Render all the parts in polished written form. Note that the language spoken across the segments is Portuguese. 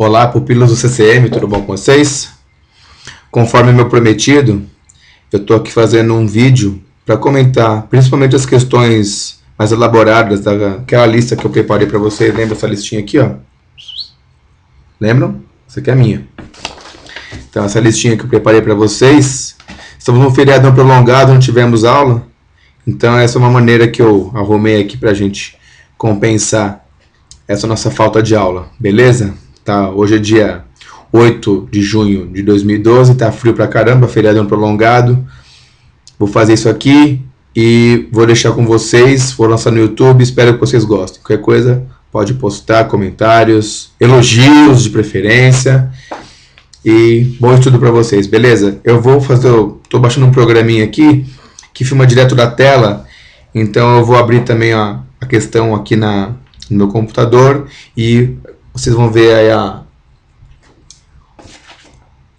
Olá, pupilos do CCM, tudo bom com vocês? Conforme meu prometido, eu estou aqui fazendo um vídeo para comentar principalmente as questões mais elaboradas daquela lista que eu preparei para vocês. Lembra essa listinha aqui, ó? Lembram? Essa aqui é a minha. Então, essa listinha que eu preparei para vocês. Estamos num feriadão prolongado, não tivemos aula. Então, essa é uma maneira que eu arrumei aqui para a gente compensar essa nossa falta de aula, beleza? Tá, hoje é dia 8 de junho de 2012, tá frio pra caramba, feriadão prolongado. Vou fazer isso aqui e vou deixar com vocês, vou lançar no YouTube, espero que vocês gostem. Qualquer coisa, pode postar comentários, elogios de preferência. E bom estudo para vocês, beleza? Tô baixando um programinha aqui que filma direto da tela, então eu vou abrir também a questão aqui no meu computador e vocês vão ver aí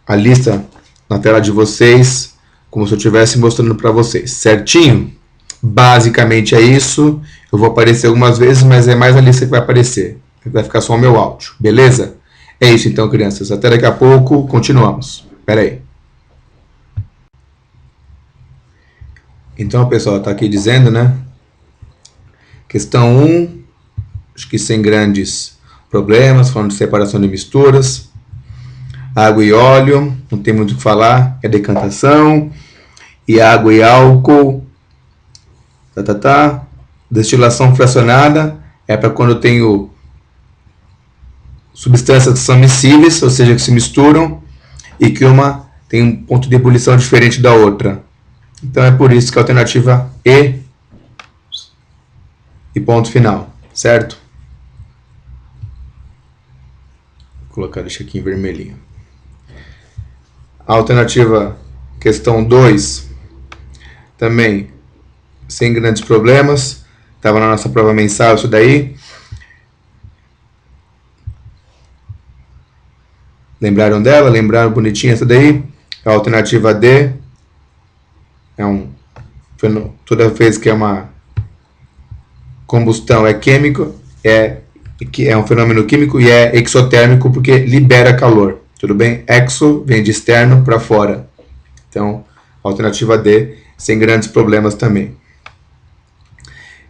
a lista na tela de vocês, como se eu estivesse mostrando para vocês, certinho? Basicamente é isso. Eu vou aparecer algumas vezes, mas é mais a lista que vai aparecer. Vai ficar só o meu áudio, beleza? É isso então, crianças. Até daqui a pouco, continuamos. Espera aí. Então, pessoal, está aqui dizendo, né? Questão 1, acho que sem grandes problemas, falando de separação de misturas. Água e óleo, não tem muito o que falar, é decantação. E água e álcool, Destilação fracionada é para quando eu tenho substâncias que são miscíveis, ou seja, que se misturam, e que uma tem um ponto de ebulição diferente da outra. Então é por isso que a alternativa E e ponto final, certo? Vou colocar isso aqui em vermelhinho. A alternativa questão 2, também sem grandes problemas, estava na nossa prova mensal isso daí. Lembraram dela? Lembraram bonitinha essa daí? A alternativa D toda vez que é uma combustão é químico, é um fenômeno químico e é exotérmico porque libera calor. Tudo bem? Exo vem de externo para fora. Então, alternativa D, sem grandes problemas também.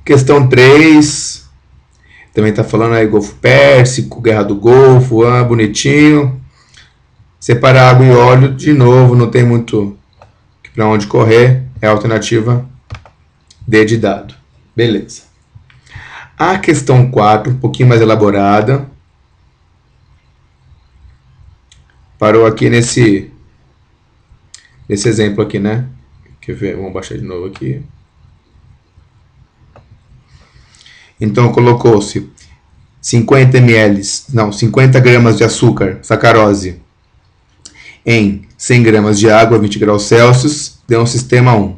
Questão 3, também está falando aí Golfo Pérsico, Guerra do Golfo, bonitinho. Separar água e óleo, de novo, não tem muito para onde correr, é a alternativa D de dado. Beleza. A questão 4, um pouquinho mais elaborada. Parou aqui nesse exemplo aqui, né? Quer ver? Vamos baixar de novo aqui. Então colocou-se 50 gramas de açúcar, sacarose, em 100 gramas de água, 20 graus Celsius, deu um sistema 1.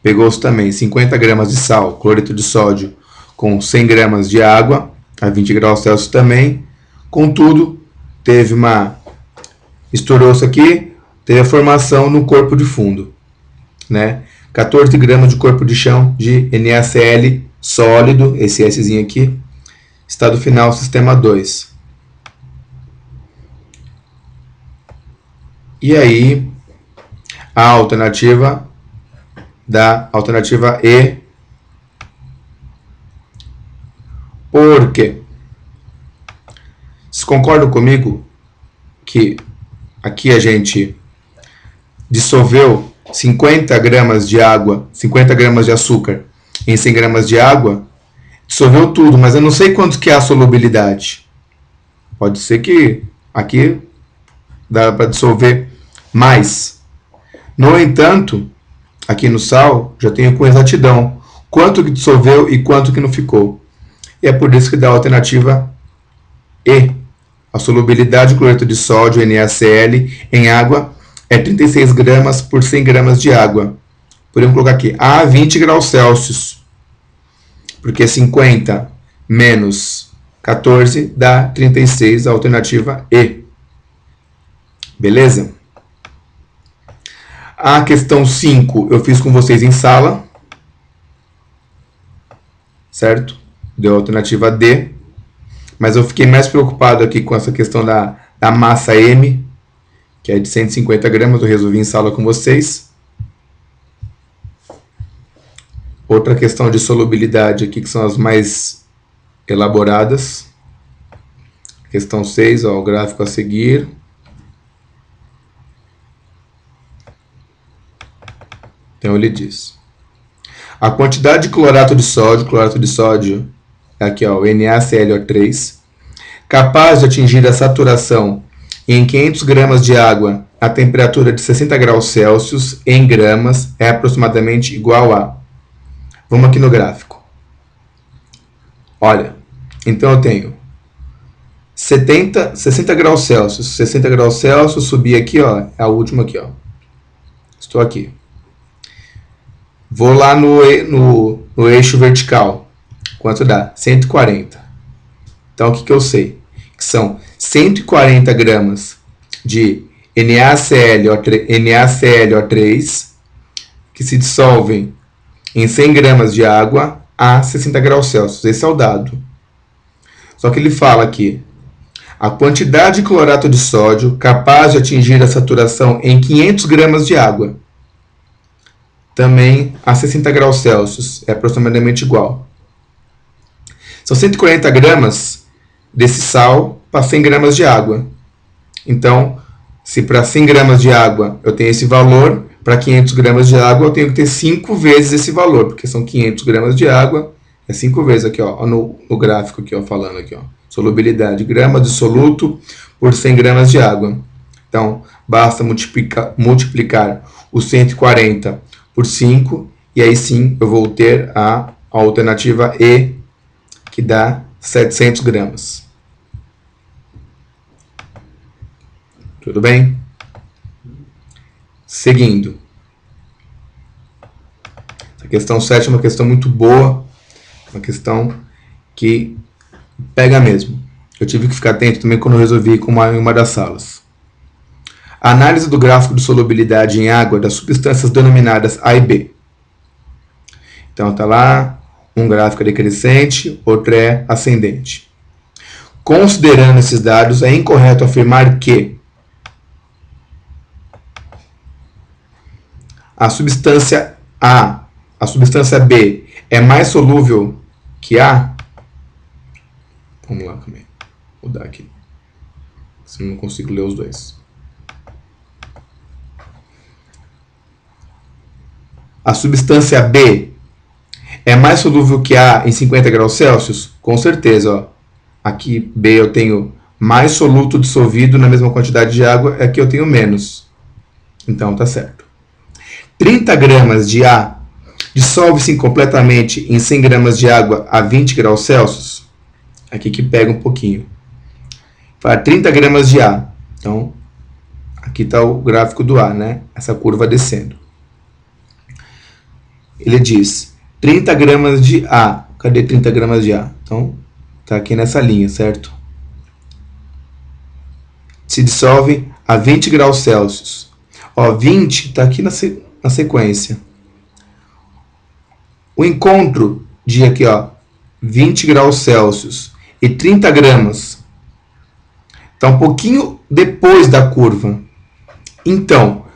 Pegou-se também 50 gramas de sal, cloreto de sódio, com 100 gramas de água, a 20 graus Celsius também. Contudo, estourou-se aqui, teve a formação no corpo de fundo, né? 14 gramas de corpo de chão de NaCl sólido, esse Szinho aqui, estado final, sistema 2. E aí, a alternativa E. Por quê? Vocês concordam comigo que aqui a gente dissolveu 50 gramas de água, 50 gramas de açúcar em 100 gramas de água, dissolveu tudo, mas eu não sei quanto que é a solubilidade. Pode ser que aqui dá para dissolver mais. No entanto, aqui no sal, já tenho com exatidão quanto que dissolveu e quanto que não ficou. E é por isso que dá a alternativa E. A solubilidade de cloreto de sódio, NaCl, em água é 36 gramas por 100 gramas de água. Podemos colocar aqui a 20 graus Celsius, porque 50 menos 14 dá 36, a alternativa E. Beleza? A questão 5 eu fiz com vocês em sala, certo? Deu a alternativa D. Mas eu fiquei mais preocupado aqui com essa questão da massa M, que é de 150 gramas, eu resolvi em sala com vocês. Outra questão de solubilidade aqui, que são as mais elaboradas. Questão 6, ó, o gráfico a seguir. Então ele diz: a quantidade de clorato de sódio é aqui, ó, o NaClO3, capaz de atingir a saturação em 500 gramas de água a temperatura de 60 graus Celsius em gramas é aproximadamente igual a... Vamos aqui no gráfico. Olha, então eu tenho 60 graus Celsius. 60 graus Celsius, subi aqui, ó, é a última aqui, ó. Estou aqui. Vou lá no eixo vertical. Quanto dá? 140. Então, o que eu sei? Que são 140 gramas de NaClO3 que se dissolvem em 100 gramas de água a 60 graus Celsius. Esse é o dado. Só que ele fala aqui: a quantidade de clorato de sódio capaz de atingir a saturação em 500 gramas de água, também a 60 graus Celsius, é aproximadamente igual. São 140 gramas desse sal para 100 gramas de água. Então, se para 100 gramas de água eu tenho esse valor, para 500 gramas de água eu tenho que ter 5 vezes esse valor, porque são 500 gramas de água, é 5 vezes aqui, ó, no gráfico aqui, ó, falando aqui, ó, solubilidade, grama de soluto por 100 gramas de água. Então, basta multiplicar os 140 por 5, e aí sim eu vou ter a alternativa E, que dá 700 gramas. Tudo bem? Seguindo. Essa questão 7 é uma questão muito boa, uma questão que pega mesmo. Eu tive que ficar atento também quando eu resolvi com uma das salas. A análise do gráfico de solubilidade em água das substâncias denominadas A e B. Então está lá, um gráfico é decrescente, outro é ascendente. Considerando esses dados, é incorreto afirmar que a substância B é mais solúvel que A? Vamos lá também. Vou mudar aqui. Senão não consigo ler os dois. A substância B é mais solúvel que A em 50 graus Celsius? Com certeza, ó. Aqui B eu tenho mais soluto dissolvido na mesma quantidade de água, aqui eu tenho menos. Então tá certo. 30 gramas de A dissolve-se completamente em 100 gramas de água a 20 graus Celsius? Aqui que pega um pouquinho. Fala 30 gramas de A. Então, aqui está o gráfico do A, né? Essa curva descendo. Ele diz 30 gramas de A. Cadê 30 gramas de A? Então, está aqui nessa linha, certo? Se dissolve a 20 graus Celsius. Ó, 20 está aqui na sequência. O encontro de aqui, ó, 20 graus Celsius e 30 gramas está um pouquinho depois da curva. Então,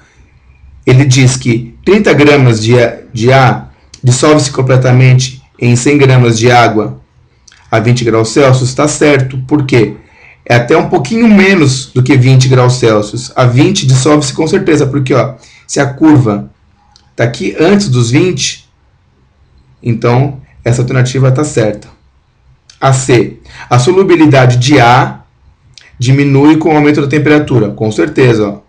ele diz que 30 gramas de A dissolve-se completamente em 100 gramas de água a 20 graus Celsius. Está certo, por quê? É até um pouquinho menos do que 20 graus Celsius. A 20 dissolve-se com certeza, porque ó, se a curva está aqui antes dos 20, então essa alternativa está certa. A C. A solubilidade de A diminui com o aumento da temperatura. Com certeza, ó.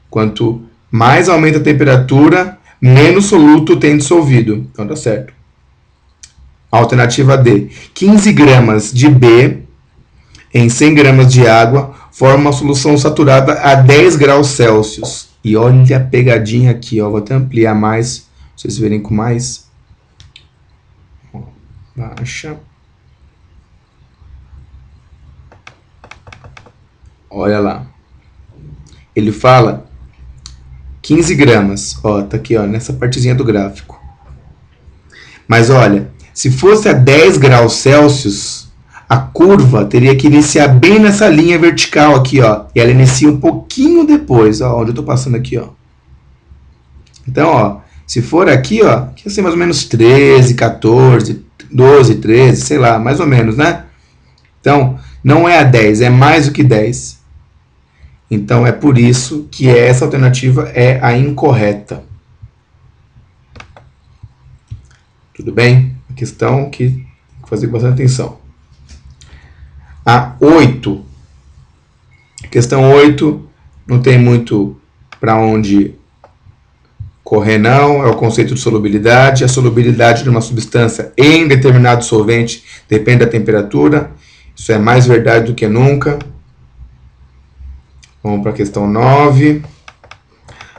Quanto mais aumenta a temperatura, menos soluto tem dissolvido. Então tá certo. Alternativa D. 15 gramas de B em 100 gramas de água forma uma solução saturada a 10 graus Celsius. E olha a pegadinha aqui, ó. Vou até ampliar mais, pra vocês verem com mais. Ó, baixa. Olha lá. Ele fala 15 gramas. Ó, tá aqui, ó, nessa partezinha do gráfico. Mas olha, se fosse a 10 graus Celsius, A curva teria que iniciar bem nessa linha vertical aqui, ó. E ela inicia um pouquinho depois, ó, onde eu tô passando aqui, ó. Então, ó, se for aqui, ó, aqui vai ser mais ou menos 13, 14, 12, 13, sei lá, mais ou menos, né? Então, não é a 10, é mais do que 10. Então, é por isso que essa alternativa é a incorreta. Tudo bem? A questão que tem que fazer com bastante atenção. A 8. Questão 8 não tem muito para onde correr, não. É o conceito de solubilidade. A solubilidade de uma substância em determinado solvente depende da temperatura. Isso é mais verdade do que nunca. Vamos para a questão 9.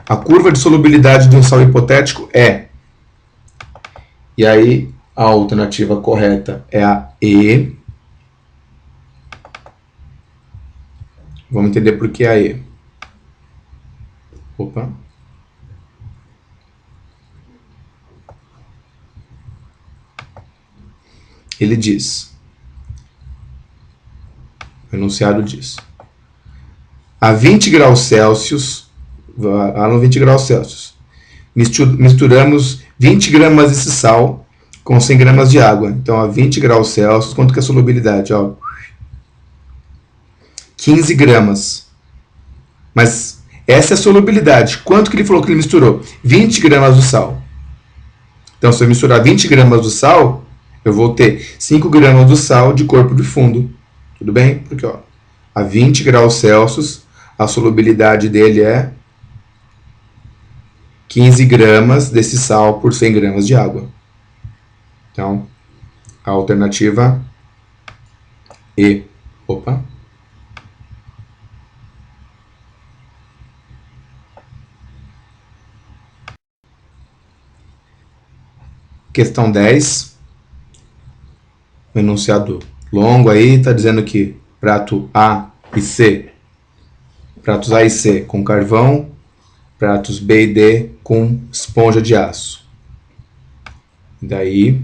A curva de solubilidade de um sal hipotético é... E aí, a alternativa correta é a E. Vamos entender por que a E. Opa. Ele diz... O enunciado diz... A 20 graus Celsius... Lá no 20 graus Celsius... Misturamos 20 gramas desse sal com 100 gramas de água. Então, a 20 graus Celsius, quanto que é a solubilidade? Ó, 15 gramas. Mas essa é a solubilidade. Quanto que ele falou que ele misturou? 20 gramas do sal. Então, se eu misturar 20 gramas do sal, eu vou ter 5 gramas do sal de corpo de fundo. Tudo bem? Porque, ó, a 20 graus Celsius, a solubilidade dele é 15 gramas desse sal por 100 gramas de água. Então, a alternativa E. Opa. Questão 10. Um enunciado longo aí, está dizendo que prato A e C, pratos A e C com carvão, pratos B e D com esponja de aço. Daí,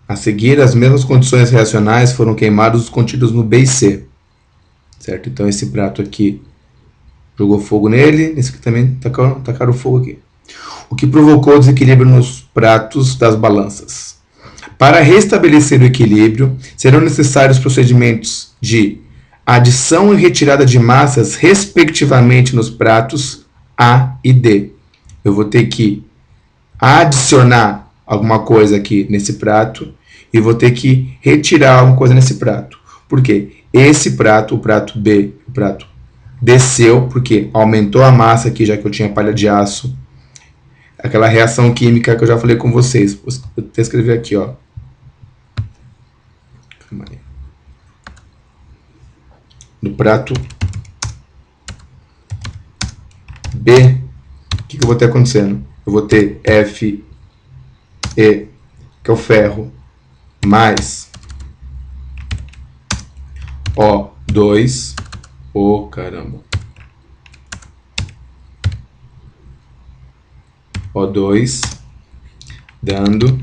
a seguir, as mesmas condições reacionais foram queimados os contidos no B e C. Certo? Então, esse prato aqui jogou fogo nele, esse aqui também tacaram fogo aqui. O que provocou o desequilíbrio nos pratos das balanças. Para restabelecer o equilíbrio, serão necessários procedimentos de adição e retirada de massas, respectivamente, nos pratos A e D. Eu vou ter que adicionar alguma coisa aqui nesse prato e vou ter que retirar alguma coisa nesse prato. Por quê? Esse prato, o prato B, o prato desceu, porque aumentou a massa aqui, já que eu tinha palha de aço. Aquela reação química que eu já falei com vocês. Vou até escrever aqui, ó. No prato B, o que eu vou ter acontecendo? Eu vou ter Fe, que é o ferro, mais O2, caramba, O2, dando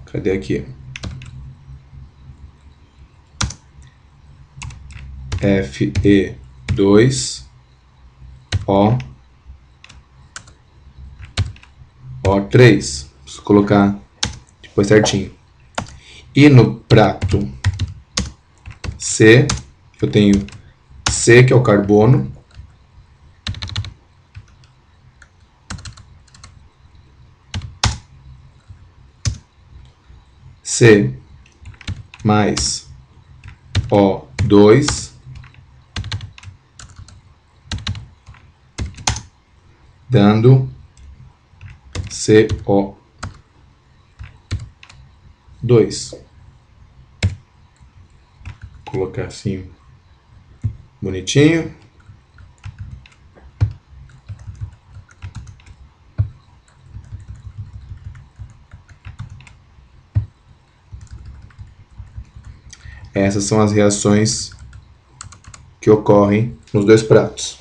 cadê aqui? Fe2, O3. Preciso colocar depois certinho. E no prato C, eu tenho C, que é o carbono, C mais O2, dando CO2. Vou colocar assim, bonitinho. Essas são as reações que ocorrem nos dois pratos.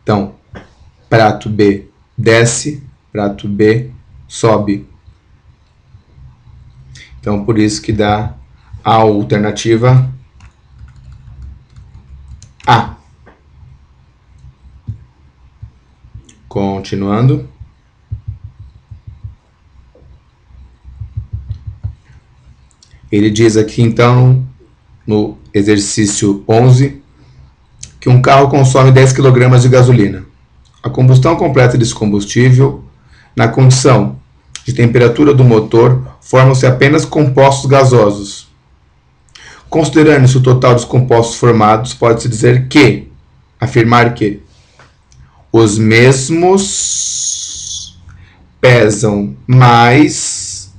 Então, prato B desce, prato B sobe. Então, por isso que dá a alternativa A. Continuando. Ele diz aqui, então, no exercício 11, que um carro consome 10 kg de gasolina. A combustão completa desse combustível, na condição de temperatura do motor, formam-se apenas compostos gasosos. Considerando-se o total dos compostos formados, pode-se dizer que, afirmar que, os mesmos pesam mais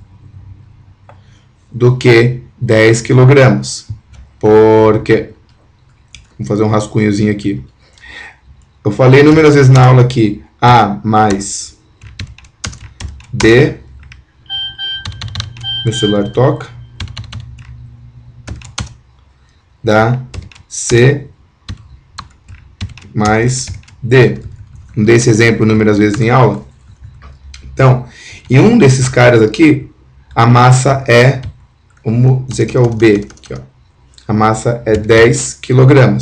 do que 10 kg. Por quê? Vamos fazer um rascunhozinho aqui. Eu falei inúmeras vezes na aula que A mais D. Meu celular toca. Dá C mais D. Não dei esse exemplo inúmeras vezes em aula? Então, em um desses caras aqui, a massa é, vamos dizer que é o B. Aqui, ó. A massa é 10 kg.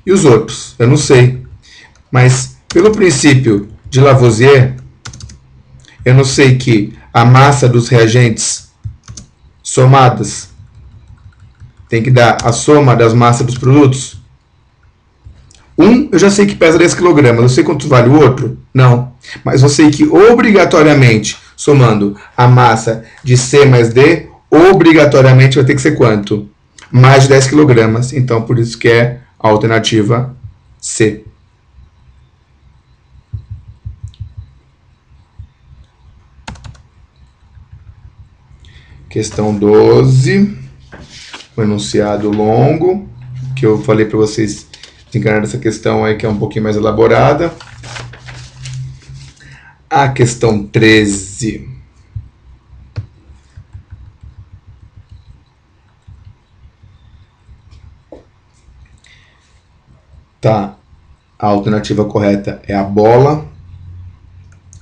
E os outros? Eu não sei. Mas, pelo princípio de Lavoisier, eu não sei que a massa dos reagentes somadas tem que dar a soma das massas dos produtos. Um, eu já sei que pesa 10 kg. Eu sei quanto vale o outro? Não. Mas eu sei que, obrigatoriamente, somando a massa de C mais D, obrigatoriamente vai ter que ser quanto? Mais de 10 kg. Então, por isso que é a alternativa C. Questão 12. Um enunciado longo, que eu falei para vocês desencanar essa questão aí, que é um pouquinho mais elaborada. A questão 13. Tá. A alternativa correta é a bola.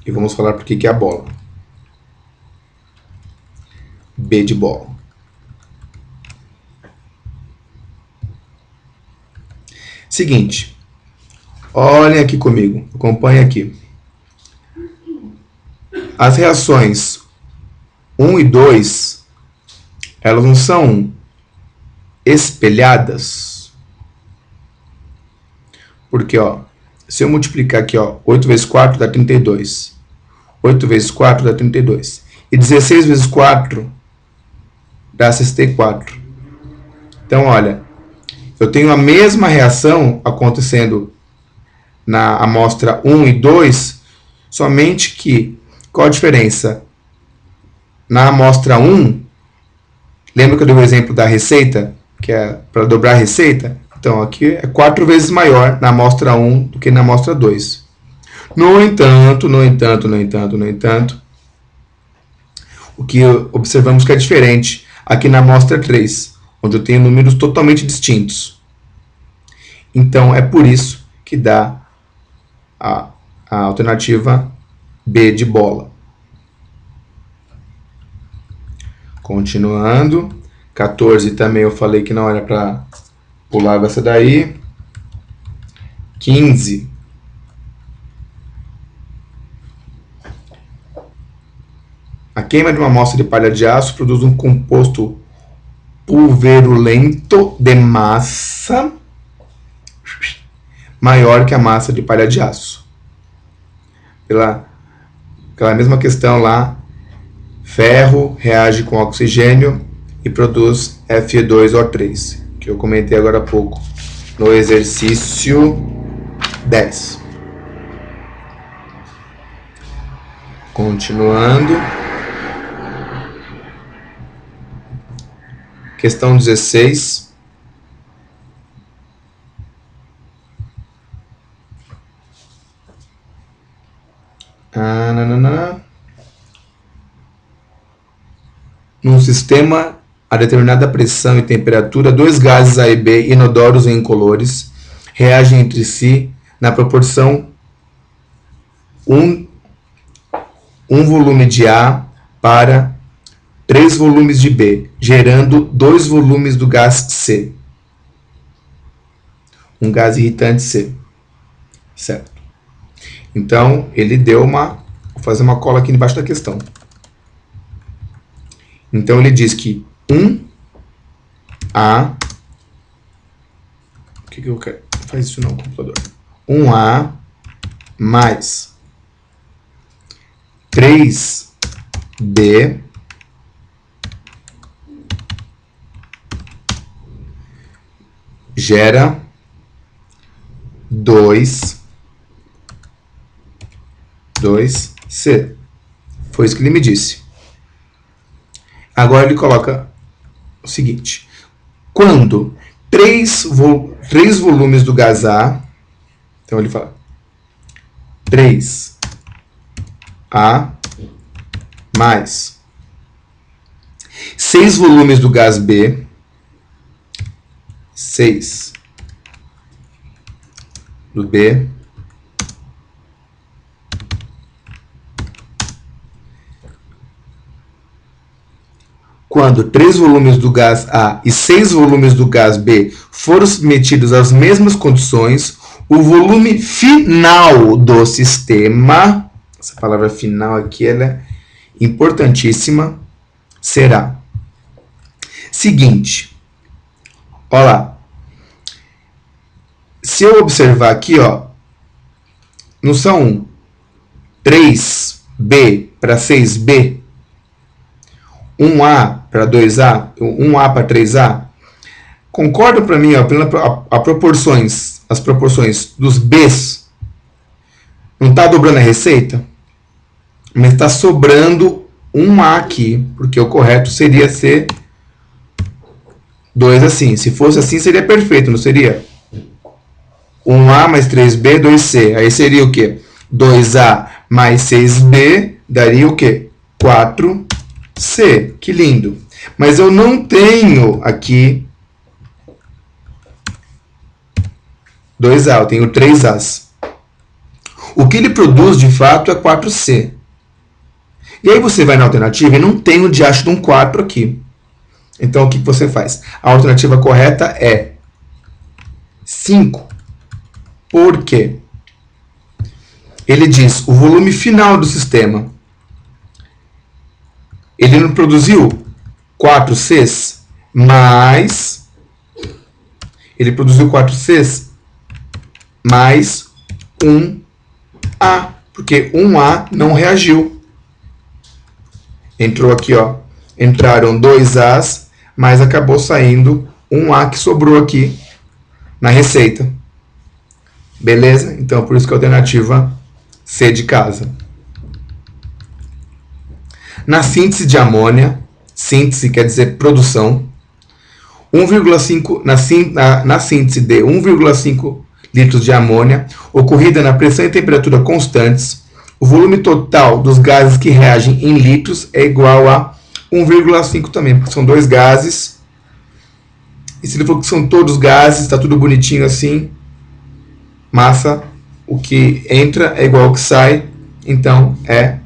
E vamos falar por que é a bola. B de bola. Seguinte. Olhem aqui comigo. Acompanhem aqui. As reações 1 e 2, elas não são espelhadas. Porque, ó, se eu multiplicar aqui, ó, 8 vezes 4 dá 32. 8 vezes 4 dá 32. E 16 vezes 4 dá 64. Então, olha, eu tenho a mesma reação acontecendo na amostra 1 e 2, somente que, qual a diferença? Na amostra 1, lembra que eu dei o exemplo da receita, que é para dobrar a receita? Então, aqui é 4 vezes maior na amostra 1 do que na amostra 2. No entanto, o que observamos que é diferente aqui na amostra 3, onde eu tenho números totalmente distintos. Então, é por isso que dá a alternativa B de bola. Continuando. 14 também eu falei que não era para pular essa daí. 15. A queima de uma amostra de palha de aço produz um composto pulverulento de massa maior que a massa de palha de aço. Aquela mesma questão lá, ferro reage com oxigênio e produz Fe2O3, que eu comentei agora há pouco no exercício 10. Continuando. Questão 16. num sistema a determinada pressão e temperatura, dois gases A e B, inodoros e incolores, reagem entre si na proporção 1 volume de A para 3 volumes de B, gerando 2 volumes do gás C. Um gás irritante C. Certo. Então, ele deu uma... Vou fazer uma cola aqui embaixo da questão. Então, ele diz que 1A... O que eu quero? Faz isso não, computador. 1A mais 3B gera 2C. Foi isso que ele me disse. Agora ele coloca o seguinte. Quando 3 volumes do gás A, então ele fala 3A mais 6 volumes do gás B, 6 do B, quando 3 volumes do gás A e 6 volumes do gás B foram submetidos às mesmas condições, o volume final do sistema, essa palavra final aqui ela é importantíssima, será seguinte. Olha lá. Se eu observar aqui, ó, não são 3B para 6B, 1A para 2A, 1A para 3A? Concorda para mim, ó, as proporções dos Bs, não está dobrando a receita? Mas está sobrando 1A aqui, porque o correto seria ser 2 assim. Se fosse assim, seria perfeito, não seria? 1A mais 3B, 2C. Aí seria o quê? 2A mais 6B daria o quê? 4C. Que lindo. Mas eu não tenho aqui 2A, eu tenho 3As. O que ele produz, de fato, é 4C. E aí você vai na alternativa e não tem o diacho de um 4 aqui. Então, o que você faz? A alternativa correta é 5. Por quê? Ele diz o volume final do sistema. Ele não produziu 4Cs, mas ele produziu 4Cs mais 1A, porque 1A não reagiu. Entrou aqui, ó, entraram 2As, mas acabou saindo 1A que sobrou aqui na receita. Beleza? Então, por isso que a alternativa C de casa. Na síntese de amônia, síntese quer dizer produção, 1,5 na síntese de 1,5 litros de amônia, ocorrida na pressão e temperatura constantes, o volume total dos gases que reagem em litros é igual a 1,5 também, porque são 2 gases. E se ele for que são todos gases, está tudo bonitinho assim, massa, o que entra é igual ao que sai, então é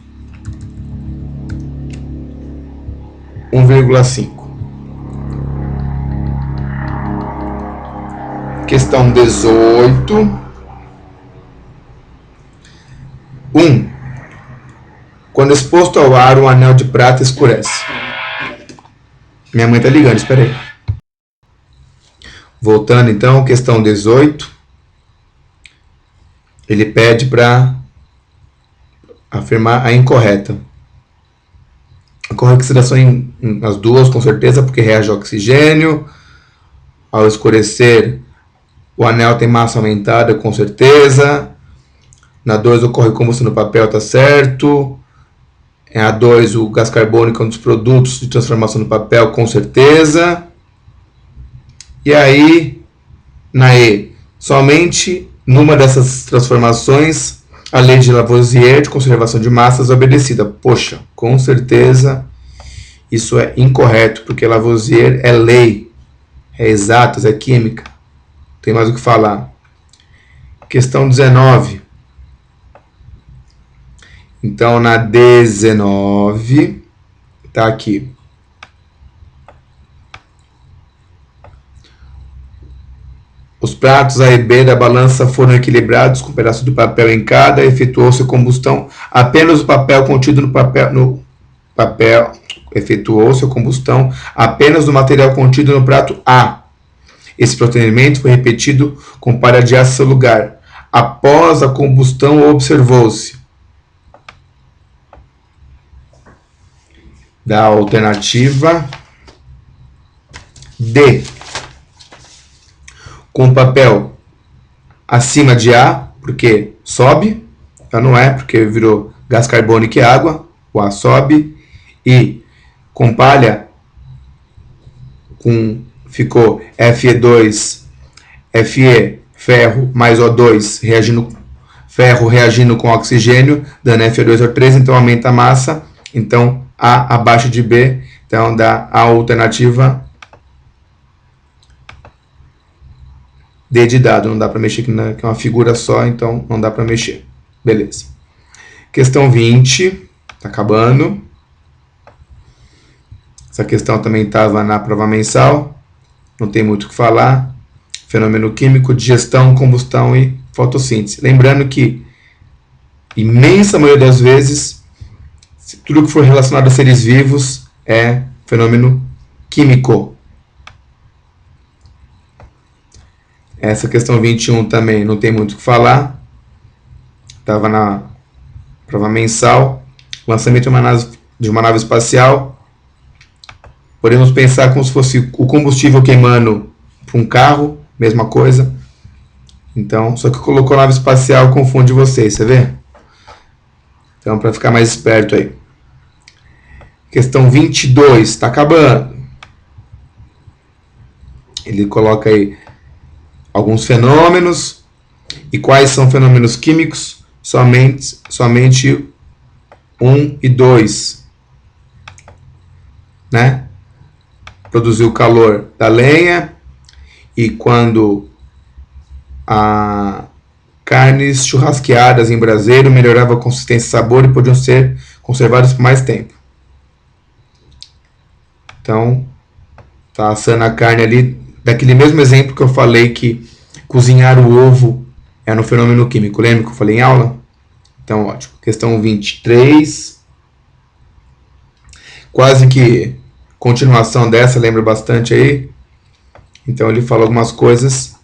1,5. Questão 18. 1. Quando exposto ao ar, um anel de prata escurece. Minha mãe tá ligando, espera aí. Voltando então, questão 18. Ele pede para afirmar a incorreta. Ocorre oxidação nas duas, com certeza, porque reage ao oxigênio. Ao escurecer, o anel tem massa aumentada, com certeza. Na 2 ocorre combustão no papel, tá certo. Em A2, o gás carbônico é um dos produtos de transformação no papel, com certeza. E aí, na E, somente numa dessas transformações, a lei de Lavoisier de conservação de massas é obedecida. Poxa, com certeza. Isso é incorreto, porque Lavoisier é lei, é exatas, é química. Não tem mais o que falar. Questão 19. Então, na 19, tá aqui. Os pratos A e B da balança foram equilibrados com um pedaço de papel em cada, efetuou-se a combustão. Apenas o papel contido no papel efetuou-se a combustão apenas do material contido no prato A. Esse procedimento foi repetido com palha de aço em seu lugar. Após a combustão, observou-se da alternativa D, com papel acima de A, porque sobe, já não é, porque virou gás carbônico e água, o A sobe, e com palha, ficou Fe2, Fe, ferro, mais O2, ferro reagindo com oxigênio, dando Fe2O3, então aumenta a massa, então A abaixo de B, então dá a alternativa D de dado, não dá para mexer, que é uma figura só, então não dá para mexer. Beleza. Questão 20, tá acabando. Essa questão também estava na prova mensal, não tem muito o que falar. Fenômeno químico, digestão, combustão e fotossíntese. Lembrando que, imensa maioria das vezes, tudo que for relacionado a seres vivos é fenômeno químico. Essa questão 21 também não tem muito o que falar. Estava na prova mensal. Lançamento de uma nave espacial. Podemos pensar como se fosse o combustível queimando para um carro, mesma coisa. Então, só que colocou nave espacial confunde vocês, você vê? Então, para ficar mais esperto aí. Questão 22, está acabando. Ele coloca aí alguns fenômenos. E quais são fenômenos químicos? Somente 1 e 2. Né? Produzir o calor da lenha, e quando a carnes churrasqueadas em braseiro melhorava a consistência e sabor e podiam ser conservadas por mais tempo. Então, tá assando a carne ali, daquele mesmo exemplo que eu falei que cozinhar o ovo é um fenômeno químico. Lembra que eu falei em aula? Então, ótimo. Questão 23. Quase que continuação dessa, lembra bastante aí. Então, ele falou algumas coisas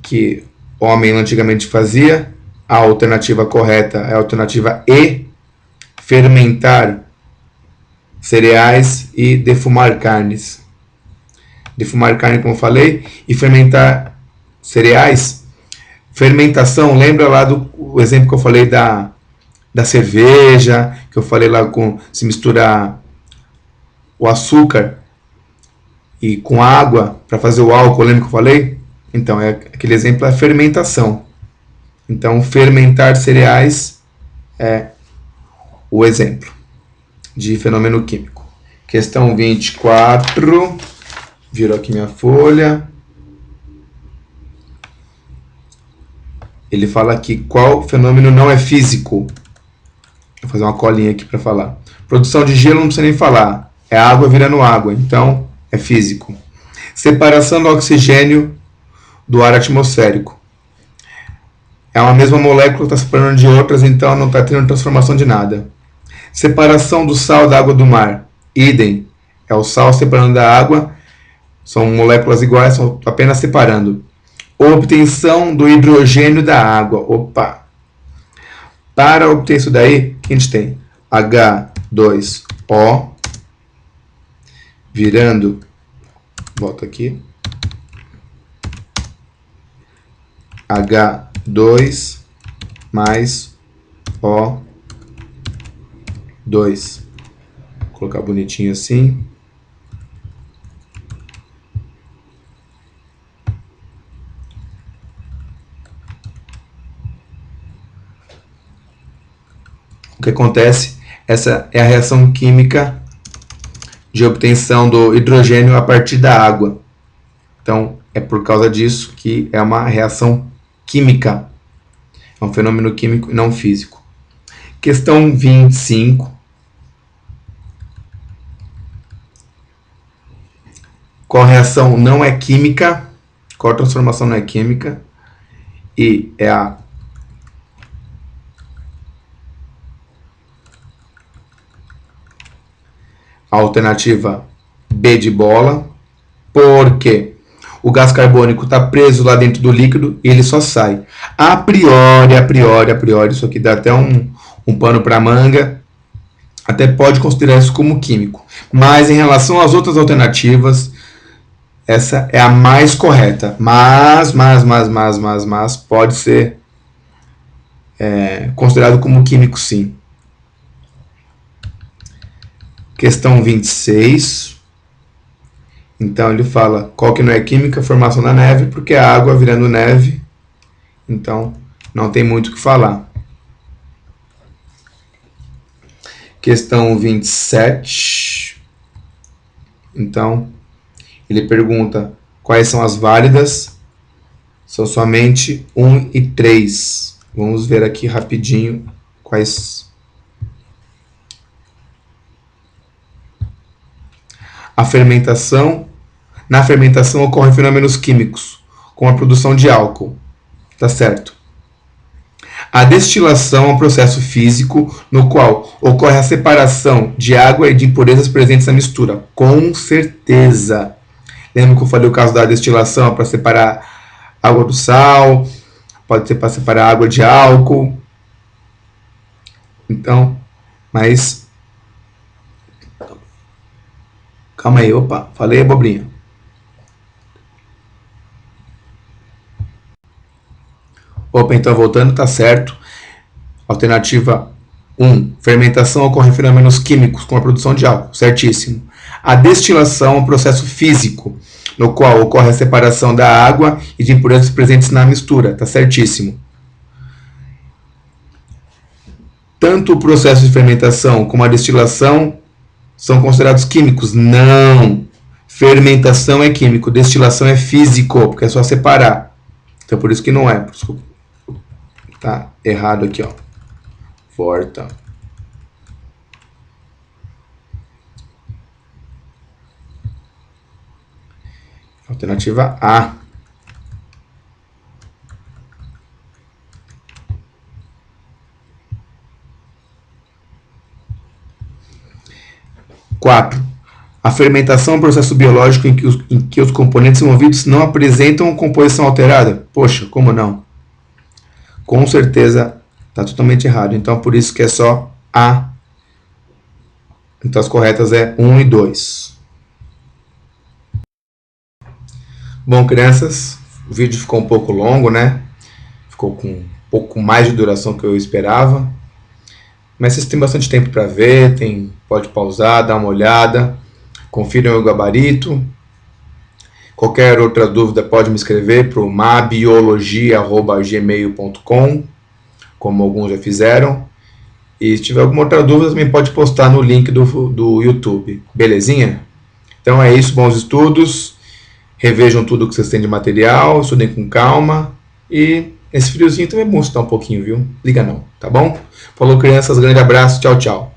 que o homem antigamente fazia. A alternativa correta é a alternativa E, fermentar cereais e defumar carnes. Defumar carne, como eu falei, e fermentar cereais. Fermentação, lembra lá do exemplo que eu falei da cerveja, que eu falei lá com se misturar o açúcar e com água para fazer o álcool, lembra que eu falei? Então, aquele exemplo é fermentação. Então, fermentar cereais é o exemplo de fenômeno químico. Questão 24. Virou aqui minha folha. Ele fala aqui qual fenômeno não é físico. Vou fazer uma colinha aqui para falar. Produção de gelo não precisa nem falar. É água virando água, então é físico. Separação do oxigênio do ar atmosférico. É uma mesma molécula que está separando de outras, então não está tendo transformação de nada. Separação do sal da água do mar. Idem. É o sal separando da água. São moléculas iguais, são apenas separando. Obtenção do hidrogênio da água. Opa! Para obter isso daí, a gente tem H2O virando, volta aqui, H2 mais O2. Vou colocar bonitinho assim. O que acontece? Essa é a reação química de obtenção do hidrogênio a partir da água. Então, é por causa disso que é uma reação química. É um fenômeno químico e não físico. Questão 25. Qual reação não é química? Qual transformação não é química? E é a alternativa B de bola. Por quê? O gás carbônico está preso lá dentro do líquido e ele só sai. A priori, isso aqui dá até um pano para manga. Até pode considerar isso como químico. Mas em relação às outras alternativas, essa é a mais correta. Mas pode ser considerado como químico, sim. Questão 26. Então ele fala qual que não é química, formação da neve, porque a água virando neve. Então não tem muito o que falar. Questão 27. Então ele pergunta quais são as válidas. São somente 1 e 3. Vamos ver aqui rapidinho quais. A fermentação. Na fermentação ocorrem fenômenos químicos, como a produção de álcool. Tá certo? A destilação é um processo físico no qual ocorre a separação de água e de impurezas presentes na mistura. Com certeza. Lembra que eu falei o caso da destilação para separar água do sal, pode ser para separar água de álcool. Então, mas calma aí, opa, falei abobrinha. Opa, então voltando, tá certo. Alternativa 1. Fermentação ocorre em fenômenos químicos, com a produção de álcool. Certíssimo. A destilação é um processo físico, no qual ocorre a separação da água e de impurezas presentes na mistura. Tá certíssimo. Tanto o processo de fermentação como a destilação são considerados químicos? Não. Fermentação é químico, destilação é físico, porque é só separar. Então por isso que não é. Tá errado aqui, ó. Volta. Alternativa A. Quatro. A fermentação é um processo biológico em que os componentes envolvidos não apresentam composição alterada. Poxa, como não? Com certeza está totalmente errado. Então, por isso que é só A. Então, as corretas é 1 e 2. Bom, crianças, o vídeo ficou um pouco longo, né? Ficou com um pouco mais de duração que eu esperava. Mas vocês têm bastante tempo para ver, pode pausar, dar uma olhada, confiram o gabarito. Qualquer outra dúvida pode me escrever para o mabiologia@gmail.com, como alguns já fizeram. E se tiver alguma outra dúvida, também pode postar no link do YouTube. Belezinha? Então é isso, bons estudos. Revejam tudo que vocês têm de material, estudem com calma. E esse friozinho também é bom estudar um pouquinho, viu? Liga não, tá bom? Falou, crianças, grande abraço, tchau, tchau.